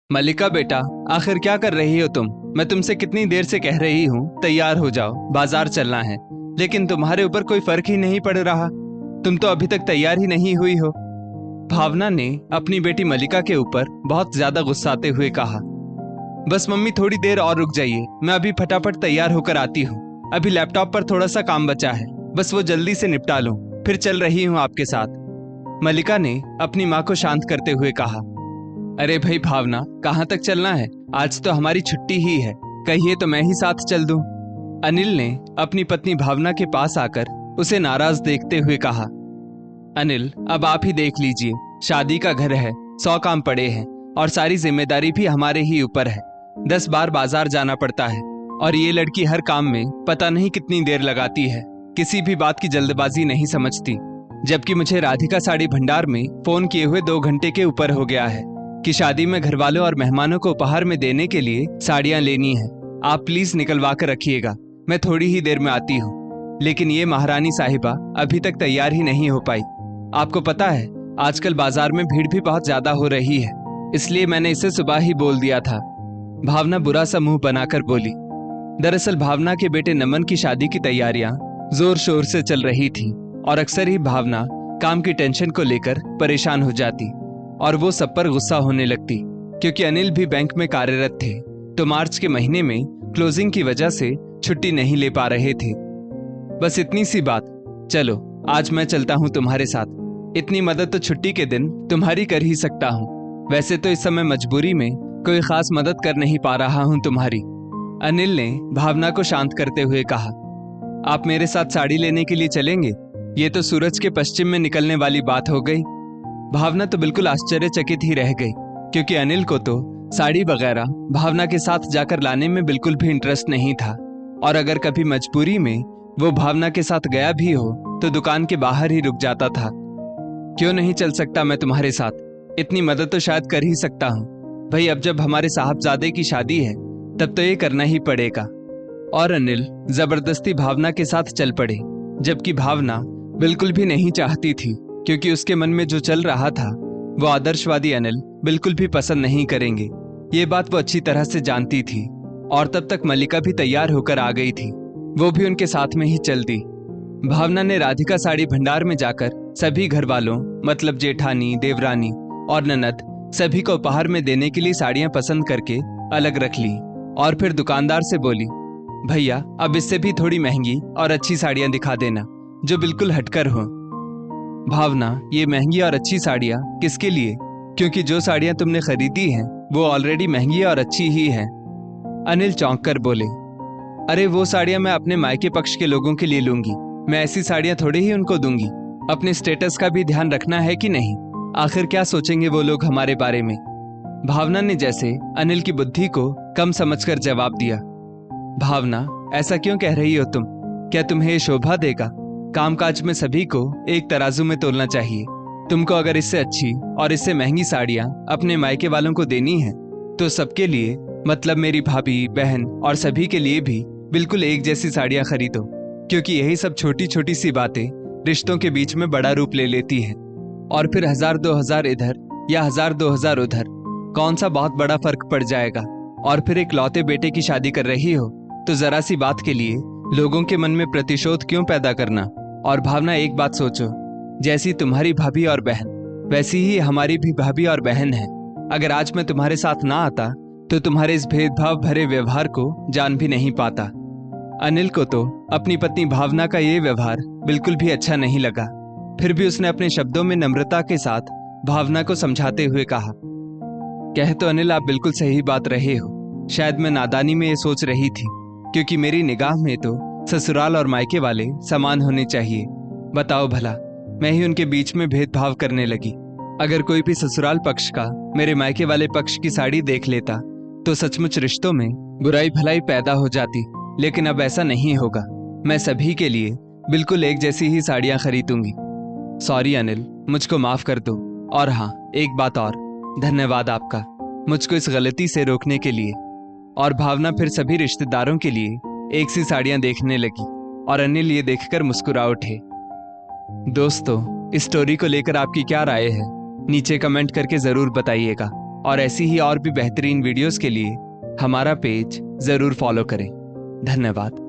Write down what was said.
मल्लिका बेटा, आखिर क्या कर रही हो तुम? मैं तुमसे कितनी देर से कह रही हूँ तैयार हो जाओ, बाजार चलना है, लेकिन तुम्हारे ऊपर कोई फर्क ही नहीं पड़ रहा। तुम तो अभी तक तैयार ही नहीं हुई हो। भावना ने अपनी बेटी मल्लिका के ऊपर बहुत ज्यादा गुस्साते हुए कहा। बस मम्मी, थोड़ी देर और रुक जाइए, मैं अभी फटाफट तैयार होकर आती हूँ। अभी लैपटॉप पर थोड़ा सा काम बचा है, बस वो जल्दी से निपटा लूं, फिर चल रही हूँ आपके साथ। मल्लिका ने अपनी माँ को शांत करते हुए कहा। अरे भाई भावना, कहाँ तक चलना है? आज तो हमारी छुट्टी ही है, कहिए तो मैं ही साथ चल दूं। अनिल ने अपनी पत्नी भावना के पास आकर उसे नाराज देखते हुए कहा। अनिल, अब आप ही देख लीजिए, शादी का घर है, 100 काम पड़े हैं और सारी जिम्मेदारी भी हमारे ही ऊपर है। 10 बार बाजार जाना पड़ता है और ये लड़की हर काम में पता नहीं कितनी देर लगाती है, किसी भी बात की जल्दबाजी नहीं समझती। जबकि मुझे राधिका साड़ी भंडार में फोन किए हुए 2 घंटे के ऊपर हो गया है कि शादी में घर वालों और मेहमानों को उपहार में देने के लिए साड़ियां लेनी है। आप प्लीज निकलवा कर रखिएगा, मैं थोड़ी ही देर में आती हूँ। लेकिन ये महारानी साहिबा अभी तक तैयार ही नहीं हो पाई। आपको पता है, आजकल बाजार में भीड़ भी बहुत ज्यादा हो रही है, इसलिए मैंने इसे सुबह ही बोल दिया था। भावना बुरा सा मुंह बनाकर बोली। दरअसल भावना के बेटे नमन की शादी की तैयारियां जोर शोर से चल रही थी और अक्सर ही भावना काम की टेंशन को लेकर परेशान हो जाती और वो सब पर गुस्सा होने लगती, क्योंकि अनिल भी बैंक में कार्यरत थे, तो मार्च के महीने में क्लोजिंग की वजह से छुट्टी नहीं ले पा रहे थे। बस इतनी सी बात। चलो, आज मैं चलता हूँ तुम्हारे साथ। इतनी मदद तो छुट्टी के दिन तुम्हारी कर ही सकता हूँ। वैसे तो इस समय मजबूरी में कोई खास मदद कर नहीं पा रहा हूँ तुम्हारी। अनिल ने भावना को शांत करते हुए कहा। आप मेरे साथ साड़ी लेने के लिए चलेंगे? ये तो सूरज के पश्चिम में निकलने वाली बात हो गई। भावना तो बिल्कुल आश्चर्यचकित ही रह गई, क्योंकि अनिल को तो साड़ी वगैरह भावना के साथ जाकर लाने में बिल्कुल भी इंटरेस्ट नहीं था, और अगर कभी मजबूरी में वो भावना के साथ गया भी हो तो दुकान के बाहर ही रुक जाता था। क्यों नहीं चल सकता मैं तुम्हारे साथ? इतनी मदद तो शायद कर ही सकता हूँ भाई। अब जब हमारे साहबजादे की शादी है तब तो ये करना ही पड़ेगा। और अनिल जबरदस्ती भावना के साथ चल पड़े, जबकि भावना बिल्कुल भी नहीं चाहती थी, क्योंकि उसके मन में जो चल रहा था वो आदर्शवादी अनिल बिल्कुल भी पसंद नहीं करेंगे। ये बात वो अच्छी तरह से जानती थी। और तब तक मल्लिका भी तैयार होकर आ गई थी, वो भी उनके साथ में ही चल दी। भावना ने राधिका साड़ी भंडार में जाकर सभी घर वालों, मतलब जेठानी, देवरानी और ननद, सभी को उपहार में देने के लिए साड़ियां पसंद करके अलग रख ली और फिर दुकानदार से बोली, भैया अब इससे भी थोड़ी महंगी और अच्छी साड़ियां दिखा देना जो बिल्कुल हटकर हो। भावना, ये महंगी और अच्छी साड़ियां किसके लिए? क्योंकि जो साड़ियां तुमने खरीदी हैं वो ऑलरेडी महंगी और अच्छी ही हैं। अनिल चौंक कर बोले, अरे वो साड़ियां मैं अपने मायके पक्ष के लोगों के लिए लूंगी, मैं ऐसी साड़ियां थोड़ी ही उनको दूंगी। अपने स्टेटस का भी ध्यान रखना है कि नहीं? आखिर क्या सोचेंगे वो लोग हमारे बारे में? भावना ने जैसे अनिल की बुद्धि को कम समझकर जवाब दिया। भावना, ऐसा क्यों कह रही हो तुम? क्या तुम्हें ये शोभा देगा? कामकाज में सभी को एक तराजू में तोलना चाहिए। तुमको अगर इससे अच्छी और इससे महंगी साड़ियां अपने मायके वालों को देनी है तो सबके लिए, मतलब मेरी भाभी, बहन और सभी के लिए भी बिल्कुल एक जैसी साड़ियां खरीदो, क्योंकि यही सब छोटी छोटी सी बातें रिश्तों के बीच में बड़ा रूप ले लेती है। और फिर 1000-2000 इधर या 1000-2000 उधर, कौन सा बहुत बड़ा फर्क पड़ जाएगा? और फिर एक लौते बेटे की शादी कर रही हो तो जरा सी बात के लिए लोगों के मन में प्रतिशोध क्यों पैदा करना? और भावना, एक बात सोचो, जैसी तुम्हारी भाभी और बहन वैसी ही हमारी भी भाभी और बहन है। अगर आज मैं तुम्हारे साथ ना आता तो तुम्हारे इस भेदभाव भरे व्यवहार को जान भी नहीं पाता। अनिल को तो अपनी पत्नी भावना का ये व्यवहार बिल्कुल भी अच्छा नहीं लगा। फिर भी उसने अपने शब्दों में नम्रता के साथ भावना को समझाते हुए कहा, कह तो अनिल आप बिल्कुल सही बात रहे हो। शायद मैं नादानी में ये सोच रही थी, क्योंकि मेरी निगाह में तो ससुराल और मायके वाले समान होने चाहिए। बताओ भला, मैं ही उनके बीच में भेदभाव करने लगी। अगर कोई भी ससुराल पक्ष का मेरे मायके वाले पक्ष की साड़ी देख लेता तो सचमुच रिश्तों में बुराई भलाई पैदा हो जाती। लेकिन अब ऐसा नहीं होगा। मैं सभी के लिए बिल्कुल एक जैसी ही साड़ियां खरीदूंगी। सॉरी अनिल, मुझको माफ कर दो। और हाँ, एक बात और, धन्यवाद आपका मुझको इस गलती से रोकने के लिए। और भावना फिर सभी रिश्तेदारों के लिए एक सी साड़ियां देखने लगी और अनिल ये देखकर मुस्कुरा उठे। दोस्तों, इस स्टोरी को लेकर आपकी क्या राय है? नीचे कमेंट करके जरूर बताइएगा। और ऐसी ही और भी बेहतरीन वीडियोस के लिए हमारा पेज जरूर फॉलो करें। धन्यवाद।